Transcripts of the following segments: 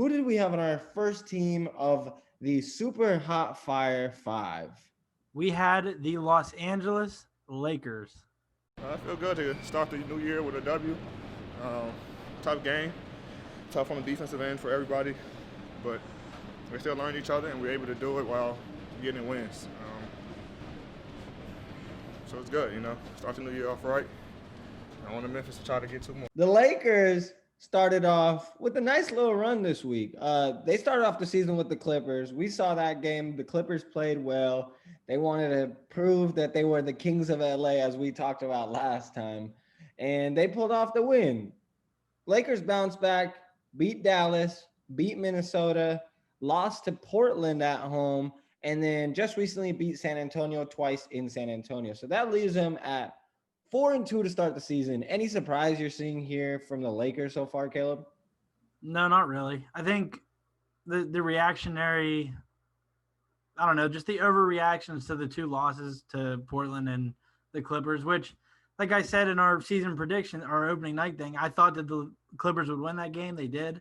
Who did we have on our first team of the Super Hot Fire 5? We had the Los Angeles Lakers. I feel good to start the new year with a W. Um, Tough game, tough on the defensive end for everybody, but we still learned each other and we're able to do it while getting wins. So it's good, Start the new year off right. I want to Memphis to try to get two more. The Lakers started off with a nice little run this week. They started off the season with the Clippers. We saw that game. The Clippers played well. They wanted to prove that they were the Kings of LA, as we talked about last time. And they pulled off the win. Lakers bounced back, beat Dallas, beat Minnesota, lost to Portland at home, and then just recently beat San Antonio twice in San Antonio. So that leaves them at 4-2 to start the season. Any surprise you're seeing here from the Lakers so far, Caleb? No, not really. I think the reactionary, I don't know, just the overreactions to the two losses to Portland and the Clippers, which, like I said in our season prediction, our opening night thing, I thought that the Clippers would win that game. They did.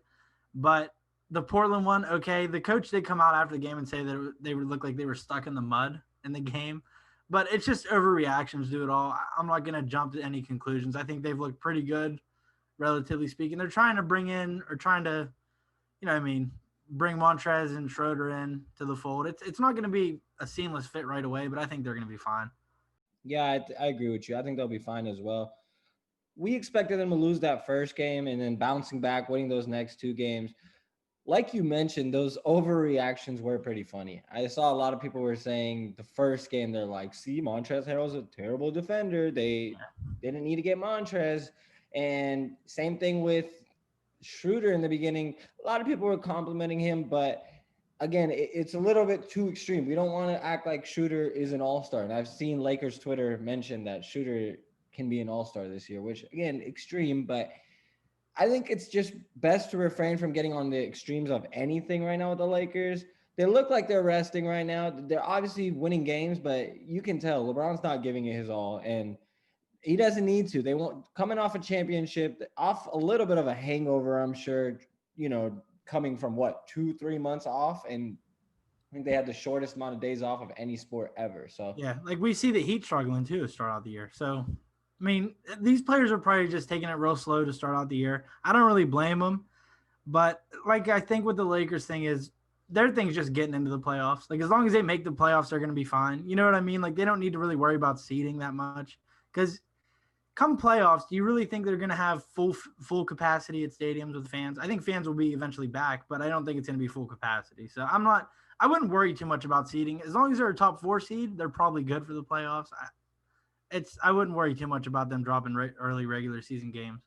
But the Portland one, okay, the coach did come out after the game and say that they would look like they were stuck in the mud in the game. But it's just overreactions to it all. I'm not going to jump to any conclusions. I think they've looked pretty good, relatively speaking. They're trying to bring Montrez and Schroeder in to the fold. It's not going to be a seamless fit right away, but I think they're going to be fine. Yeah, I agree with you. I think they'll be fine as well. We expected them to lose that first game and then bouncing back, winning those next two games. Like you mentioned, those overreactions were pretty funny. I saw a lot of people were saying the first game, they're like, see, Montrezl Harrell's a terrible defender. They didn't need to get Montrez. And same thing with Schroeder in the beginning. A lot of people were complimenting him, but again, it's a little bit too extreme. We don't want to act like Schroeder is an all-star. And I've seen Lakers Twitter mention that Schroeder can be an all-star this year, which, again, extreme, but I think it's just best to refrain from getting on the extremes of anything right now with the Lakers. They look like they're resting right now. They're obviously winning games, but you can tell LeBron's not giving it his all, and he doesn't need to. They want coming off a championship, off a little bit of a hangover, I'm sure, coming from 2-3 months off, and I think they had the shortest amount of days off of any sport ever. So yeah, like we see the Heat struggling too to start out the year. So I mean, these players are probably just taking it real slow to start out the year. I don't really blame them, but like I think what the Lakers thing is, their thing's just getting into the playoffs. Like as long as they make the playoffs, they're going to be fine. You know what I mean? Like they don't need to really worry about seeding that much because come playoffs, do you really think they're going to have full capacity at stadiums with fans? I think fans will be eventually back, but I don't think it's going to be full capacity. So I wouldn't worry too much about seeding. As long as they're a top 4 seed, they're probably good for the playoffs. I wouldn't worry too much about them dropping early regular season games.